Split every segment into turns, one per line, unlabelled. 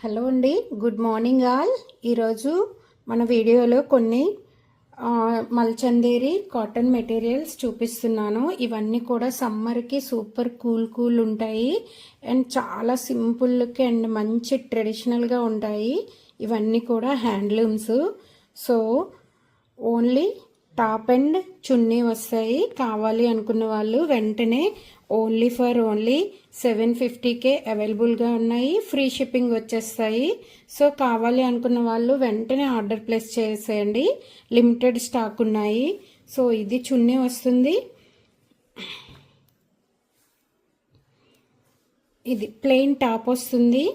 Hello అండి, good morning all. ఈరోజు మన వీడియోలో కొన్ని మల్చందేరి కాటన్ మెటీరియల్స్ చూపిస్తున్నాను. ఇవన్నీ కూడా సమ్మర్కి సూపర్ కూల్ ఉంటాయి అండ్ చాలా సింపుల్ లుక్ అండ్ మంచి ట్రెడిషనల్గా ఉంటాయి. ఇవన్నీ కూడా handlooms. So only top and chunni వస్తాయి. కావాలి అనుకున్న వాళ్ళు వెంటనే ఓన్లీ 750కే అవైలబుల్గా ఉన్నాయి. ఫ్రీ షిప్పింగ్ వచ్చేస్తాయి. సో కావాలి అనుకున్న వాళ్ళు వెంటనే ఆర్డర్ ప్లేస్ చేసేయండి. లిమిటెడ్ స్టాక్ ఉన్నాయి. సో ఇది చున్నీ వస్తుంది. ఇది ప్లెయిన్ టాప్ వస్తుంది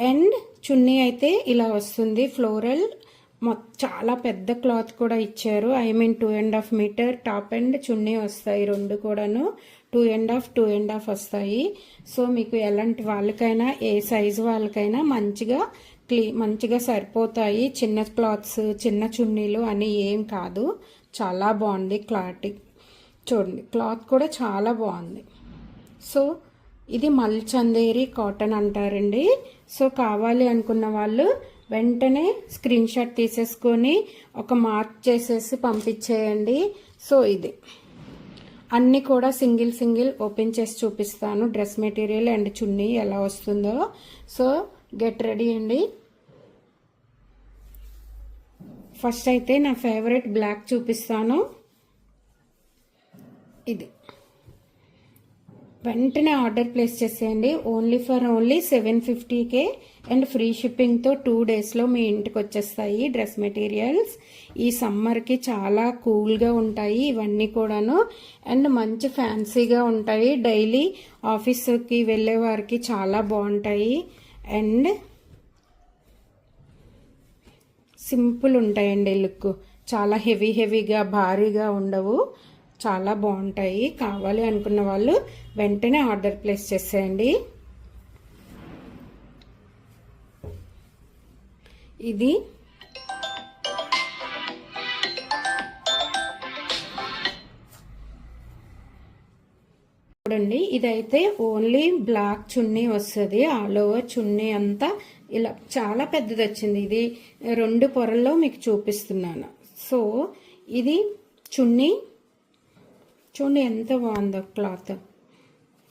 అండ్ చున్నీ అయితే ఇలా వస్తుంది. ఫ్లోరల్ చాలా పెద్ద క్లాత్ కూడా ఇచ్చారు. 2.5 మీటర్ టాప్ అండ్ చున్నీ వస్తాయి. రెండు కూడాను 2.5 వస్తాయి. సో మీకు ఎలాంటి వాళ్ళకైనా ఏ సైజు వాళ్ళకైనా మంచిగా సరిపోతాయి. చిన్న క్లాత్స్ చిన్న చున్నీలు అని ఏం కాదు. చాలా బాగుంది క్లాత్. చూడండి, క్లాత్ కూడా చాలా బాగుంది. సో ఇది మల్చందేరి కాటన్ అంటారండి. సో కావాలి అనుకున్న వాళ్ళు వెంటనే స్క్రీన్ షాట్ తీసేసుకొని ఒక మార్క్ చేసేసి పంపించేయండి. సో ఇది అన్నీ కూడా సింగిల్ ఓపెన్ చేసి చూపిస్తాను. డ్రెస్ మెటీరియల్ అండ్ చున్నీ ఎలా వస్తుందో. సో గెట్ రెడీ అండి. ఫస్ట్ అయితే నా ఫేవరెట్ బ్లాక్ చూపిస్తాను. ఇది వెంటనే ఆర్డర్ ప్లేస్ చేసేయండి. ఓన్లీ 750కే అండ్ ఫ్రీ షిప్పింగ్తో 2 డేస్లో మీ ఇంటికి వచ్చేస్తాయి డ్రెస్ మెటీరియల్స్. ఈ సమ్మర్కి చాలా కూల్గా ఉంటాయి ఇవన్నీ కూడాను అండ్ మంచి ఫ్యాన్సీగా ఉంటాయి. డైలీ ఆఫీస్కి వెళ్ళే వారికి చాలా బాగుంటాయి అండ్ సింపుల్ ఉంటాయండి. లుక్ చాలా హెవీగా భారీగా ఉండవు. చాలా బాగుంటాయి. కావాలి అనుకున్న వాళ్ళు వెంటనే ఆర్డర్ ప్లేస్ చేసేయండి. ఇది చూడండి, ఇదైతే ఓన్లీ బ్లాక్ చున్నీ వస్తుంది. ఆల్ ఓవర్ చున్నీ అంతా ఇలా చాలా పెద్దది వచ్చింది. ఇది 2 పొరల్లో మీకు చూపిస్తున్నాను. సో ఇది చున్నీ చూడండి ఎంత బాగుందో. క్లాత్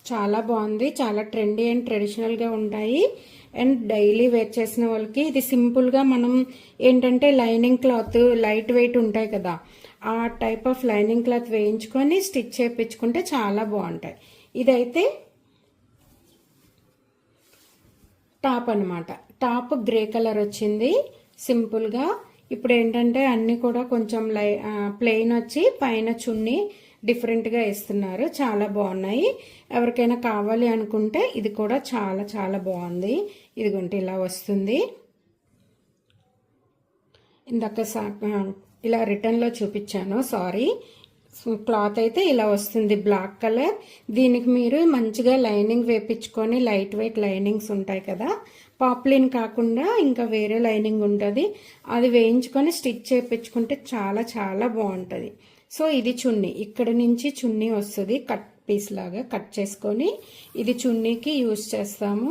చాలా బాగుంది. చాలా ట్రెండీ అండ్ ట్రెడిషనల్గా ఉంటాయి అండ్ డైలీ వేర్ చేసిన వాళ్ళకి ఇది సింపుల్గా మనం ఏంటంటే లైనింగ్ క్లాత్ లైట్ వెయిట్ ఉంటాయి కదా, ఆ టైప్ ఆఫ్ లైనింగ్ క్లాత్ వేయించుకొని స్టిచ్ చేయించుకుంటే చాలా బాగుంటాయి. ఇదైతే టాప్ అనమాట. టాప్ గ్రే కలర్ వచ్చింది సింపుల్గా. ఇప్పుడు ఏంటంటే అన్నీ కూడా కొంచెం ప్లెయిన్ వచ్చి పైన చున్నీ డిఫరెంట్గా ఇస్తున్నారు. చాలా బాగున్నాయి. ఎవరికైనా కావాలి అనుకుంటే ఇది కూడా చాలా బాగుంది. ఇదిగోండి ఇలా వస్తుంది. ఇందాక ఇలా రిటర్న్లో చూపించాను, సారీ. క్లాత్ అయితే ఇలా వస్తుంది బ్లాక్ కలర్. దీనికి మీరు మంచిగా లైనింగ్ వేపించుకొని లైట్ వెయిట్ లైనింగ్స్ ఉంటాయి కదా, పాప్లిన్ కాకుండా ఇంకా వేరే లైనింగ్ ఉంటుంది, అది వేయించుకొని స్టిచ్ చేయించుకుంటే చాలా బాగుంటుంది. సో ఇది చున్నీ. ఇక్కడ నుంచి చున్నీ వస్తుంది కట్ పీస్ లాగా కట్ చేసుకొని ఇది చున్నీకి యూజ్ చేస్తాము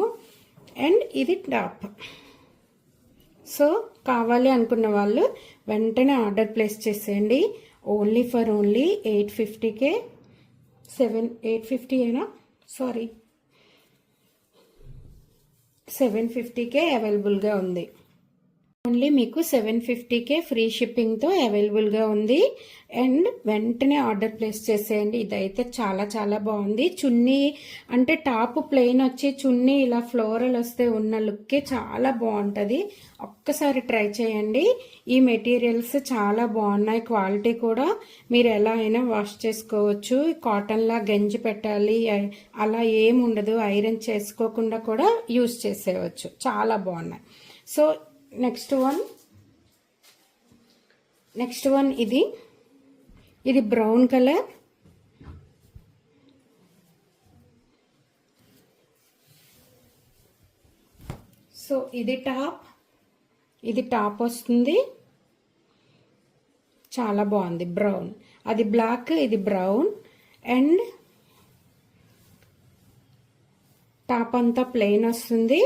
అండ్ ఇది టాప్. సో కావాలి అనుకున్న వాళ్ళు వెంటనే ఆర్డర్ ప్లేస్ చేసేయండి. ఓన్లీ 850కే 850 అయినా సారీ 750కే అవైలబుల్గా ఉంది. ఓన్లీ మీకు 750కే ఫ్రీ షిప్పింగ్తో అవైలబుల్గా ఉంది అండ్ వెంటనే ఆర్డర్ ప్లేస్ చేసేయండి. ఇదైతే చాలా బాగుంది. చున్నీ అంటే టాప్ ప్లెయిన్ వచ్చి చున్నీ ఇలా ఫ్లోరల్ వస్తే ఉన్న లుక్కే చాలా బాగుంటుంది. ఒక్కసారి ట్రై చేయండి. ఈ మెటీరియల్స్ చాలా బాగున్నాయి. క్వాలిటీ కూడా మీరు ఎలా అయినా వాష్ చేసుకోవచ్చు. కాటన్లా గంజి పెట్టాలి అలా ఏమి ఉండదు. ఐరన్ చేసుకోకుండా కూడా యూజ్ చేసేయచ్చు. చాలా బాగున్నాయి. సో నెక్స్ట్ వన్ ఇది బ్రౌన్ కలర్. సో ఇది టాప్ వస్తుంది. చాలా బాగుంది. బ్రౌన్, అది బ్లాక్, ఇది బ్రౌన్ అండ్ టాప్ అంతా ప్లెయిన్ వస్తుంది.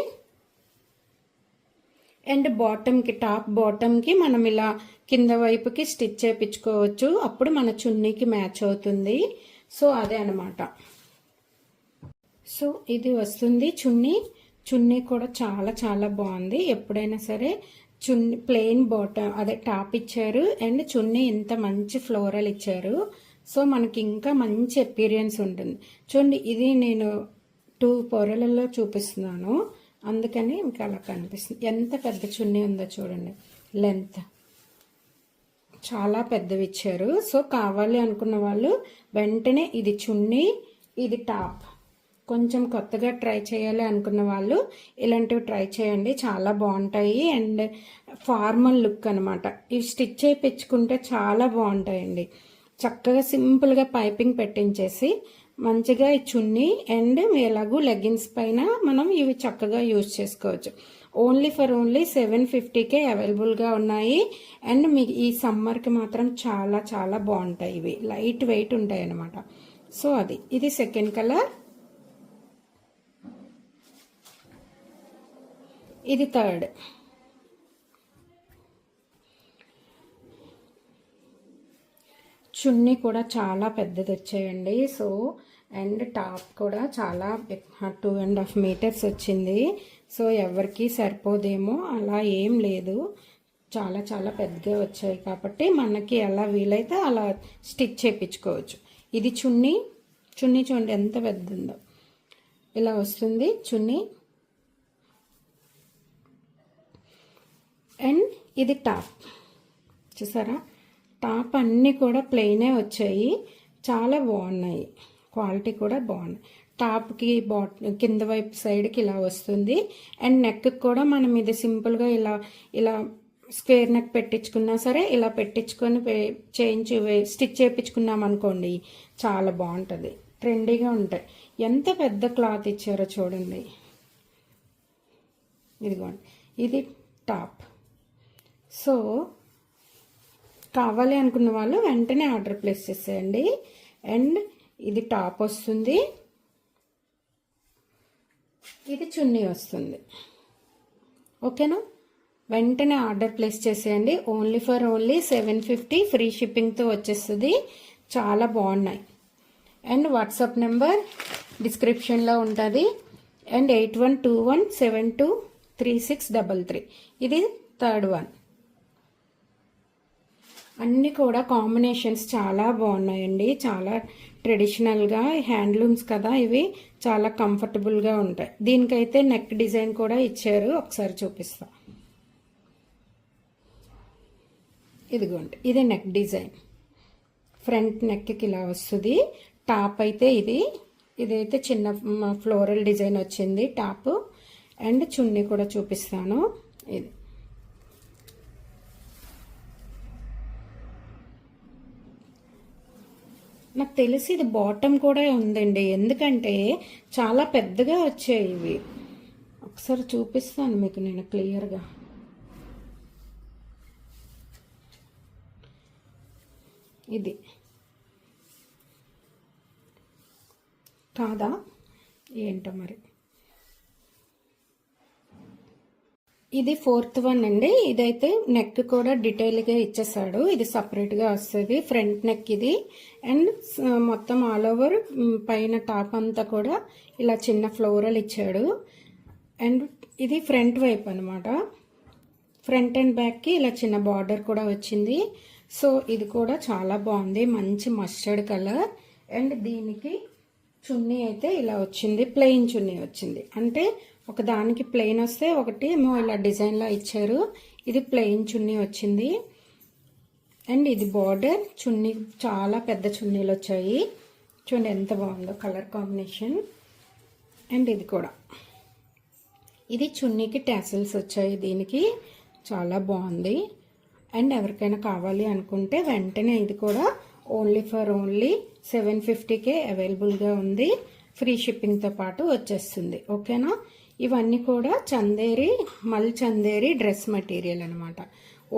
అండ్ బాటమ్కి టాప్ బాటమ్కి మనం ఇలా కింద వైపుకి స్టిచ్ చేయించుకోవచ్చు, అప్పుడు మన చున్నీకి మ్యాచ్ అవుతుంది. సో అదే అనమాట. సో ఇది వస్తుంది చున్నీ. చున్నీ కూడా చాలా చాలా బాగుంది. ఎప్పుడైనా సరే చున్నీ ప్లెయిన్ బాటమ్ అదే టాప్ ఇచ్చారు అండ్ చున్నీ ఇంత మంచి ఫ్లోరల్ ఇచ్చారు. సో మనకి ఇంకా మంచి ఎపీరియన్స్ ఉంటుంది. చూడండి, ఇది నేను 2 పొరలలో చూపిస్తున్నాను, అందుకని మీకు అలా కనిపిస్తుంది. ఎంత పెద్ద చున్నీ ఉందో చూడండి, లెంత్ చాలా పెద్దవి ఇచ్చారు. సో కావాలి అనుకున్న వాళ్ళు వెంటనే ఇది చున్నీ, ఇది టాప్. కొంచెం కొత్తగా ట్రై చేయాలి అనుకున్న వాళ్ళు ఇలాంటివి ట్రై చేయండి, చాలా బాగుంటాయి. అండ్ ఫార్మల్ లుక్ అనమాట. ఇవి స్టిచ్ చేయించుకుంటే చాలా బాగుంటాయండి. చక్కగా సింపుల్గా పైపింగ్ పెట్టించేసి మంచిగా ఈ చున్నీ అండ్ ఎలాగూ లెగ్గిన్స్ పైన మనం ఇవి చక్కగా యూజ్ చేసుకోవచ్చు. ఓన్లీ 750కే అవైలబుల్గా ఉన్నాయి. అండ్ మీకు ఈ సమ్మర్కి మాత్రం చాలా చాలా బాగుంటాయి. ఇవి లైట్ వెయిట్ ఉంటాయి అన్నమాట. సో ఇది సెకండ్ కలర్, ఇది థర్డ్. చున్నీ కూడా చాలా పెద్దది వచ్చాయండి. సో అండ్ టాప్ కూడా చాలా 2.5 మీటర్స్ వచ్చింది. సో ఎవరికి సరిపోదేమో అలా ఏం లేదు, చాలా చాలా పెద్దగా వచ్చాయి కాబట్టి మనకి ఎలా వీలైతే అలా స్టిచ్ చేయించుకోవచ్చు. ఇది చున్నీ. చున్నీ చూడండి ఎంత పెద్ద ఉందో, ఇలా వస్తుంది చున్నీ. అండ్ ఇది టాప్, చూసారా? టాప్ అన్నీ కూడా ప్లెయినే వచ్చాయి, చాలా బాగున్నాయి, క్వాలిటీ కూడా బాగున్నాయి. టాప్కి కింద వైపు సైడ్కి ఇలా వస్తుంది. అండ్ నెక్కి కూడా మనం ఇది సింపుల్గా ఇలా స్క్వేర్ నెక్ పెట్టించుకున్నా సరే ఇలా పెట్టించుకొని స్టిచ్ చేయించుకున్నాం అనుకోండి, చాలా బాగుంటుంది, ట్రెండీగా ఉంటాయి. ఎంత పెద్ద క్లాత్ ఇచ్చారో చూడండి. ఇదిగోండి, ఇది టాప్. సో కావాలి అనుకున్న వాళ్ళు వెంటనే ఆర్డర్ ప్లేస్ చేసేయండి. అండ్ ఇది టాప్ వస్తుంది, ఇది చున్నీ వస్తుంది. ఓకేనా? వెంటనే ఆర్డర్ ప్లేస్ చేసేయండి. ఓన్లీ 750 ఫ్రీ షిప్పింగ్తో వచ్చేస్తుంది. చాలా బాగున్నాయి. అండ్ వాట్సాప్ నెంబర్ డిస్క్రిప్షన్లో ఉంటుంది. అండ్ 8121723633. ఇది థర్డ్ వన్. అన్నీ కూడా కాంబినేషన్స్ చాలా బాగున్నాయండి. చాలా ట్రెడిషనల్గా హ్యాండ్లూమ్స్ కదా ఇవి, చాలా కంఫర్టబుల్గా ఉంటాయి. దీనికైతే నెక్ డిజైన్ కూడా ఇచ్చారు, ఒకసారి చూపిస్తా. ఇదిగోండి, ఇది నెక్ డిజైన్. ఫ్రంట్ నెక్కి ఇలా వస్తుంది. టాప్ అయితే ఇదైతే చిన్న ఫ్లోరల్ డిజైన్ వచ్చింది టాప్. అండ్ చున్నీ కూడా చూపిస్తాను. ఇది నాకు తెలిసి ఇది బాటమ్ కూడా ఉందండి, ఎందుకంటే చాలా పెద్దగా వచ్చాయి ఇవి. ఒకసారి చూపిస్తాను మీకు నేను క్లియర్గా. ఇది కాదా ఏంటో మరి. ఇది ఫోర్త్ వన్ అండి. ఇదైతే నెక్ కూడా డీటెయిల్గా ఇచ్చేసాడు. ఇది సపరేట్గా వస్తుంది ఫ్రంట్ నెక్ ఇది. అండ్ మొత్తం ఆల్ ఓవర్ పైన టాప్ అంతా కూడా ఇలా చిన్న ఫ్లోరల్ ఇచ్చాడు. అండ్ ఇది ఫ్రంట్ వైపు అనమాట. ఫ్రంట్ అండ్ బ్యాక్కి ఇలా చిన్న బార్డర్ కూడా వచ్చింది. సో ఇది కూడా చాలా బాగుంది, మంచి మస్టర్డ్ కలర్. అండ్ దీనికి చున్నీ అయితే ఇలా వచ్చింది, ప్లెయిన్ చున్నీ వచ్చింది. అంటే ఒక దానికి ప్లెయిన్ వస్తే ఒకటి ఏమో ఇలా డిజైన్లా ఇచ్చారు. ఇది ప్లెయిన్ చున్నీ వచ్చింది. అండ్ ఇది బార్డర్. చున్నీ చాలా పెద్ద చున్నీలు వచ్చాయి, చూడండి ఎంత బాగుందో కలర్ కాంబినేషన్. అండ్ ఇది కూడా, ఇది చున్నీకి టాసిల్స్ వచ్చాయి దీనికి, చాలా బాగుంది. అండ్ ఎవరికైనా కావాలి అనుకుంటే వెంటనే ఇది కూడా ఓన్లీ 750కే అవైలబుల్గా ఉంది. ఫ్రీ షిప్పింగ్తో పాటు వచ్చేస్తుంది. ఓకేనా? ఇవన్నీ కూడా మల్ చందేరి డ్రెస్ మెటీరియల్ అనమాట.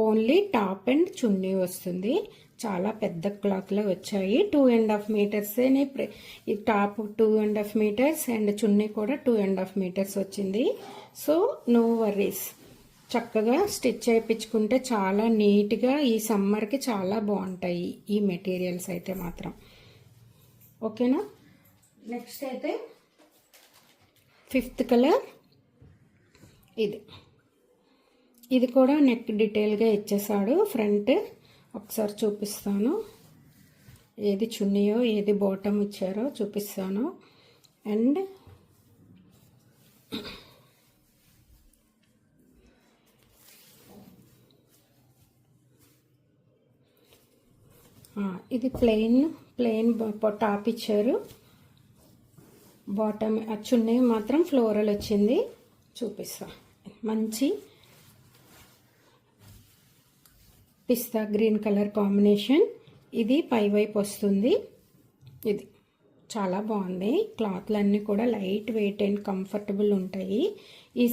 ఓన్లీ టాప్ అండ్ చున్నీ వస్తుంది. చాలా పెద్ద క్లాత్లో వచ్చాయి. 2.5 మీటర్సేనే. ఈ టాప్ 2.5 మీటర్స్ అండ్ చున్నీ కూడా 2.5 మీటర్స్ వచ్చింది. So no worries. చక్కగా స్టిచ్ చేయించుకుంటే చాలా నీట్గా ఈ సమ్మర్కి చాలా బాగుంటాయి ఈ మెటీరియల్స్ అయితే మాత్రం. ఓకేనా. నెక్స్ట్ అయితే 5th కలర్ ఇది కూడా నెక్ డీటెయిల్గా ఇచ్చేసాడు. ఫ్రంట్ ఒకసారి చూపిస్తాను, ఏది చున్నీయో ఏది బాటమ్ ఇచ్చారో చూపిస్తాను. అండ్ ఇది ప్లెయిన్ టాప్ ఇచ్చారు. బాటమ్ చున్నీ మాత్రం ఫ్లోరల్ వచ్చింది. చూపిస్తా. మంచి పిస్తా గ్రీన్ కలర్ కాంబినేషన్. ఇది పై వైపు వస్తుంది. ఇది చాలా బాగుంది. క్లాత్లు అన్నీ కూడా లైట్ వెయిట్ అండ్ కంఫర్టబుల్ ఉంటాయి. ఈ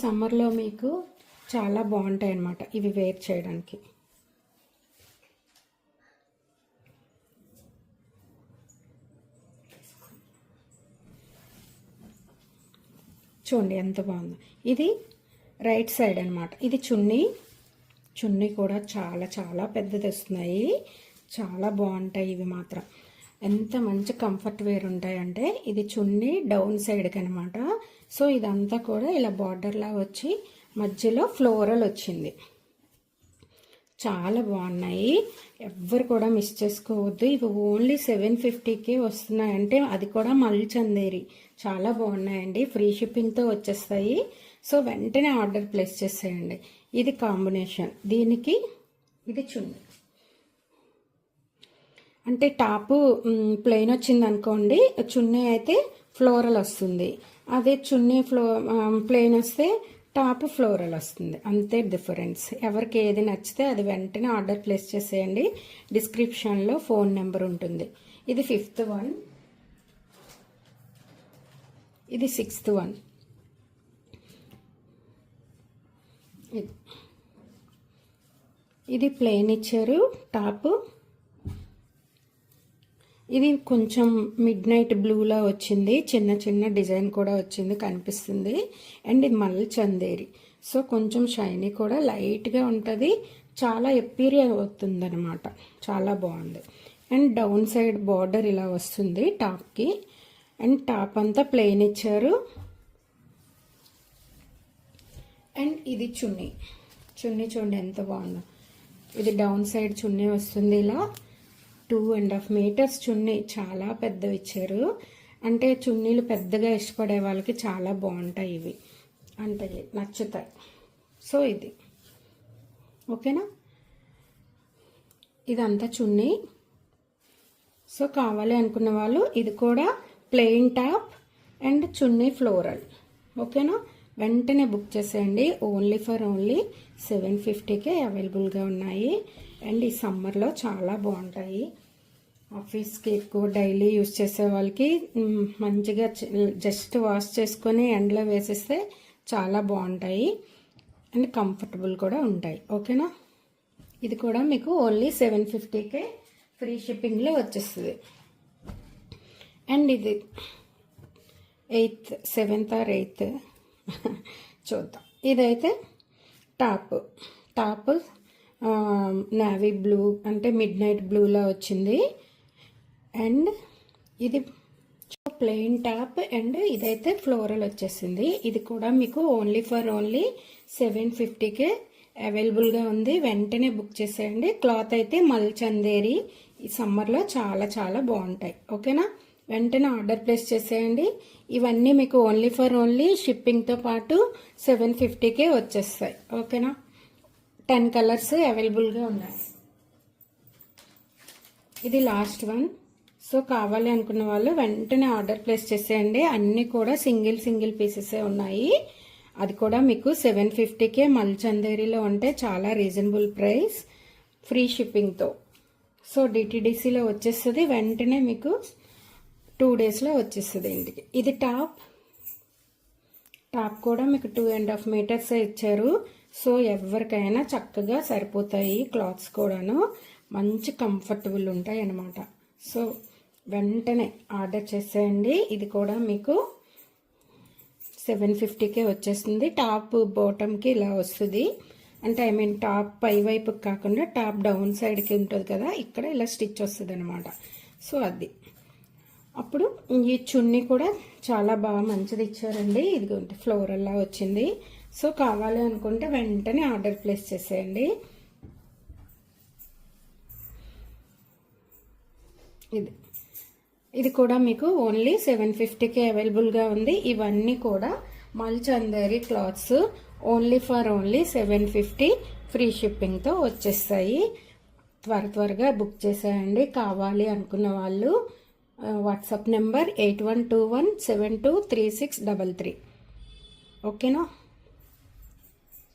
సమ్మర్లో మీకు చాలా బాగుంటాయి అన్నమాట ఇవి వేర్ చేయడానికి. చూడండి ఎంత బాగుందో. ఇది రైట్ సైడ్ అన్నమాట. ఇది చున్నీ కూడా చాలా చాలా పెద్దది వస్తున్నాయి. చాలా బాగుంటాయి ఇవి మాత్రం. ఎంత మంచి కంఫర్ట్ వేర్ ఉంటాయంటే ఇది చున్నీ డౌన్ సైడ్కి అనమాట. సో ఇదంతా కూడా ఇలా బార్డర్లా వచ్చి మధ్యలో ఫ్లోరల్ వచ్చింది. చాలా బాగున్నాయి. ఎవ్వరు కూడా మిస్ చేసుకోవద్దు. ఇవి ఓన్లీ 750కే వస్తున్నాయంటే అది కూడా మల్ చందేరి. చాలా బాగున్నాయండి. ఫ్రీ షిప్పింగ్తో వచ్చేస్తాయి. సో వెంటనే ఆర్డర్ ప్లేస్ చేసేయండి. ఇది కాంబినేషన్. దీనికి ఇది చున్నీ. అంటే టాపు ప్లెయిన్ వచ్చింది అనుకోండి, చున్నీ అయితే ఫ్లోరల్ వస్తుంది. అదే చున్నీ ప్లెయిన్ వస్తే టాప్ ఫ్లోరల్ వస్తుంది. అంతే డిఫరెన్స్. ఎవరికి ఏది నచ్చితే అది వెంటనే ఆర్డర్ ప్లేస్ చేసేయండి. డిస్క్రిప్షన్లో ఫోన్ నెంబర్ ఉంటుంది. ఇది 5th వన్. ఇది 6th వన్. ఇది ప్లెయిన్ ఇచ్చారు టాప్. ఇది కొంచెం మిడ్ నైట్ బ్లూలా వచ్చింది. చిన్న చిన్న డిజైన్ కూడా వచ్చింది కనిపిస్తుంది. అండ్ ఇది మళ్ళీ చందేరి. సో కొంచెం షైనీ కూడా లైట్గా ఉంటుంది. చాలా ఎపీరియర్ అవుతుంది అనమాట. చాలా బాగుంది. అండ్ డౌన్ సైడ్ బార్డర్ ఇలా వస్తుంది టాప్కి. అండ్ టాప్ అంతా ప్లెయిన్ ఇచ్చారు. అండ్ ఇది చున్నీ చూడండి ఎంత బాగుందో. ఇది డౌన్ సైడ్ చున్నీ వస్తుంది. ఇలా 2.5 మీటర్స్ చున్నీ. చాలా పెద్దవి ఇచ్చారు. అంటే చున్నీలు పెద్దగా ఇష్టపడే వాళ్ళకి చాలా బాగుంటాయి ఇవి. అంటే నచ్చుతాయి. సో ఇది ఓకేనా. ఇదంతా చున్నీ. సో కావాలి అనుకున్న వాళ్ళు ఇది కూడా plain top and chunni floral. ఓకేనా. వెంటనే బుక్ చేసేయండి. ఓన్లీ 750కే అవైలబుల్గా ఉన్నాయి. అండ్ ఈ సమ్మర్లో చాలా బాగుంటాయి. ఆఫీస్కి ఎక్కువ డైలీ యూజ్ చేసే వాళ్ళకి మంచిగా జస్ట్ వాష్ చేసుకొని ఎండలో వేసేస్తే చాలా బాగుంటాయి. అండ్ కంఫర్టబుల్ కూడా ఉంటాయి. ఓకేనా. ఇది కూడా మీకు ఓన్లీ 750కే ఫ్రీ షిప్పింగ్లో వచ్చేస్తుంది. అండ్ ఇది 7th or 8th చూద్దాం. ఇదైతే టాప్ నావీ బ్లూ అంటే మిడ్ నైట్ బ్లూలా వచ్చింది. అండ్ ఇది ప్లెయిన్ టాప్. అండ్ ఇదైతే ఫ్లోరల్ వచ్చేసింది. ఇది కూడా మీకు ఓన్లీ 750కే అవైలబుల్గా ఉంది. వెంటనే బుక్ చేసేయండి. క్లాత్ అయితే మల్ చందేరి. ఈ సమ్మర్లో చాలా చాలా బాగుంటాయి. ఓకేనా. వెంటనే ఆర్డర్ ప్లేస్ చేసేయండి. ఇవన్నీ మీకు ఓన్లీ షిప్పింగ్తో పాటు 750కే వచ్చేస్తాయి. ఓకేనా. 10 కలర్స్ అవైలబుల్గా ఉన్నాయి. ఇది లాస్ట్ వన్. సో కావాలి అనుకున్న వాళ్ళు వెంటనే ఆర్డర్ ప్లేస్ చేసేయండి. అన్నీ కూడా సింగిల్ పీసెసే ఉన్నాయి. అది కూడా మీకు 750కే మల్ చందేరిలో ఉంటే చాలా రీజనబుల్ ప్రైస్ ఫ్రీ షిప్పింగ్తో. సో డిటీడీసీలో వచ్చేస్తుంది. వెంటనే మీకు 2 డేస్లో వచ్చేస్తుంది ఇంటికి. ఇది టాప్ కూడా మీకు 2.5 మీటర్స్ ఇచ్చారు. సో ఎవరికైనా చక్కగా సరిపోతాయి. క్లాత్స్ కూడాను మంచి కంఫర్టబుల్ ఉంటాయి అన్నమాట. సో వెంటనే ఆర్డర్ చేసేయండి. ఇది కూడా మీకు 750కే వచ్చేస్తుంది. టాప్ బాటమ్కి ఇలా వస్తుంది. అంటే టాప్ పై వైపుకి కాకుండా టాప్ డౌన్ సైడ్కి ఉంటుంది కదా, ఇక్కడ ఇలా స్టిచ్ వస్తుంది అనమాట. సో అది అప్పుడు ఈ చున్నీ కూడా చాలా బాగా మంచిది ఇచ్చారండి. ఇదిగోండి ఫ్లోరల్లా వచ్చింది. సో కావాలి అనుకుంటే వెంటనే ఆర్డర్ ప్లేస్ చేసేయండి. ఇది కూడా మీకు ఓన్లీ 750కే అవైలబుల్గా ఉంది. ఇవన్నీ కూడా మల్చందేరి క్లాత్స్ ఓన్లీ 750 ఫ్రీ షిప్పింగ్తో వచ్చేస్తాయి. త్వరగా బుక్ చేసేయండి. కావాలి అనుకున్న వాళ్ళు వాట్సాప్ నెంబర్ 8121723633. ఓకేనా?